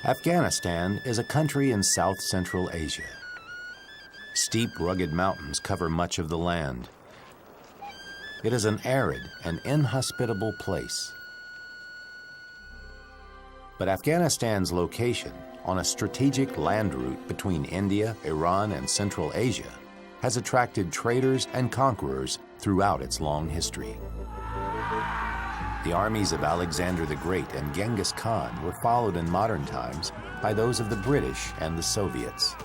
Afghanistan is a country in South-Central Asia. Steep, rugged mountains cover much of the land. It is an arid and inhospitable place. But Afghanistan's location on a strategic land route between India, Iran, and Central Asia has attracted traders and conquerors throughout its long history. The armies of Alexander the Great and Genghis Khan were followed in modern times by those of the British and the Soviets.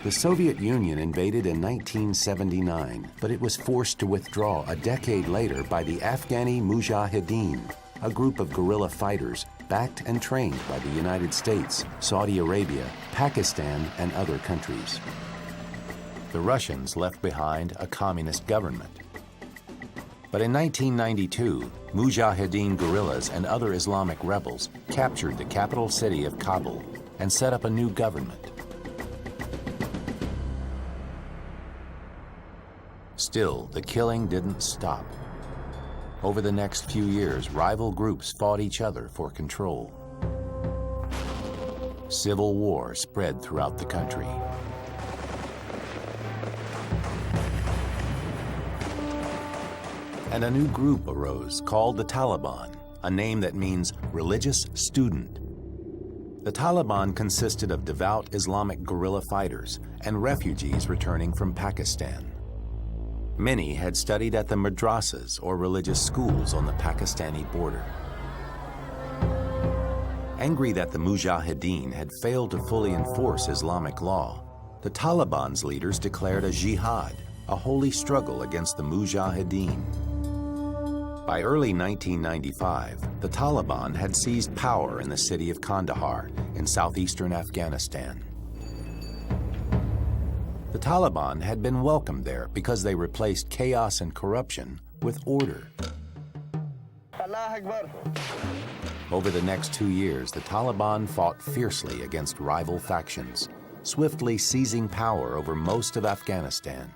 The Soviet Union invaded in 1979, but it was forced to withdraw a decade later by the Afghani Mujahideen, a group of guerrilla fighters backed and trained by the United States, Saudi Arabia, Pakistan, and other countries. The Russians left behind a communist government. But in 1992, Mujahideen guerrillas and other Islamic rebels captured the capital city of Kabul and set up a new government. Still, the killing didn't stop. Over the next few years, rival groups fought each other for control. Civil war spread throughout the country. And a new group arose called the Taliban, a name that means religious student. The Taliban consisted of devout Islamic guerrilla fighters and refugees returning from Pakistan. Many had studied at the madrasas or religious schools on the Pakistani border. Angry that the Mujahideen had failed to fully enforce Islamic law, the Taliban's leaders declared a jihad, a holy struggle against the Mujahideen. By early 1995, the Taliban had seized power in the city of Kandahar in southeastern Afghanistan. The Taliban had been welcomed there because they replaced chaos and corruption with order. Allah Akbar. Over the next 2 years, the Taliban fought fiercely against rival factions, swiftly seizing power over most of Afghanistan.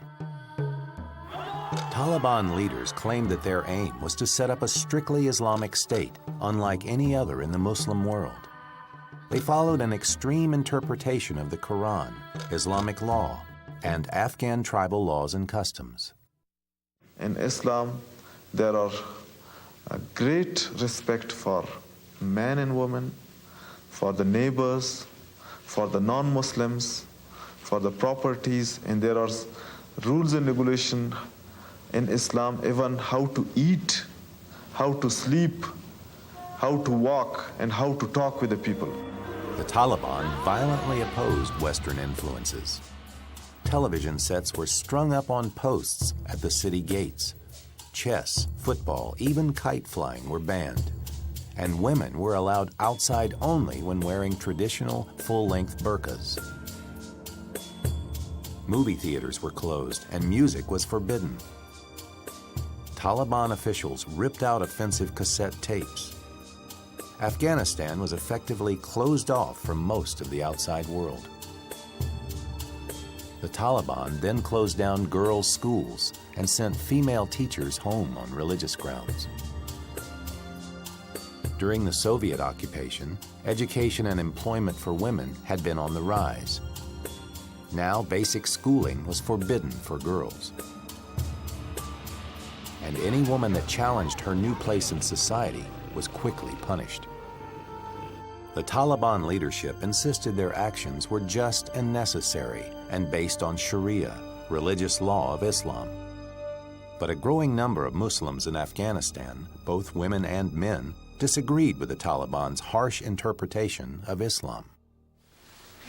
Taliban leaders claimed that their aim was to set up a strictly Islamic state, unlike any other in the Muslim world. They followed an extreme interpretation of the Quran, Islamic law, and Afghan tribal laws and customs. In Islam, there are a great respect for men and women, for the neighbors, for the non-Muslims, for the properties, and there are rules and regulations in Islam, even how to eat, how to sleep, how to walk, and how to talk with the people. The Taliban violently opposed Western influences. Television sets were strung up on posts at the city gates. Chess, football, even kite flying were banned. And women were allowed outside only when wearing traditional full-length burqas. Movie theaters were closed and music was forbidden. Taliban officials ripped out offensive cassette tapes. Afghanistan was effectively closed off from most of the outside world. The Taliban then closed down girls' schools and sent female teachers home on religious grounds. During the Soviet occupation, education and employment for women had been on the rise. Now basic schooling was forbidden for girls. And any woman that challenged her new place in society was quickly punished. The Taliban leadership insisted their actions were just and necessary and based on Sharia, religious law of Islam. But a growing number of Muslims in Afghanistan, both women and men, disagreed with the Taliban's harsh interpretation of Islam.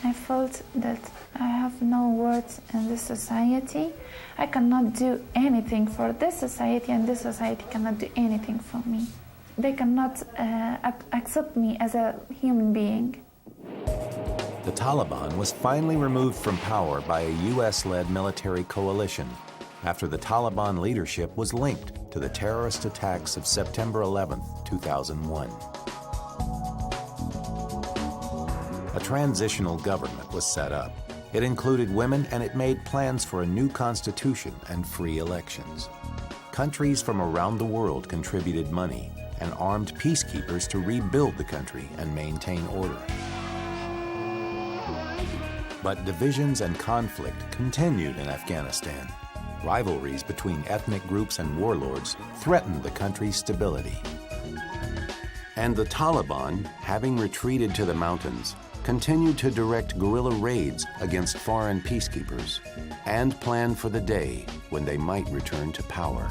I felt that I have no words in this society. I cannot do anything for this society, and this society cannot do anything for me. They cannot accept me as a human being. The Taliban was finally removed from power by a US-led military coalition after the Taliban leadership was linked to the terrorist attacks of September 11, 2001. A transitional government was set up. It included women and it made plans for a new constitution and free elections. Countries from around the world contributed money, and armed peacekeepers to rebuild the country and maintain order. But divisions and conflict continued in Afghanistan. Rivalries between ethnic groups and warlords threatened the country's stability. And the Taliban, having retreated to the mountains, continued to direct guerrilla raids against foreign peacekeepers and planned for the day when they might return to power.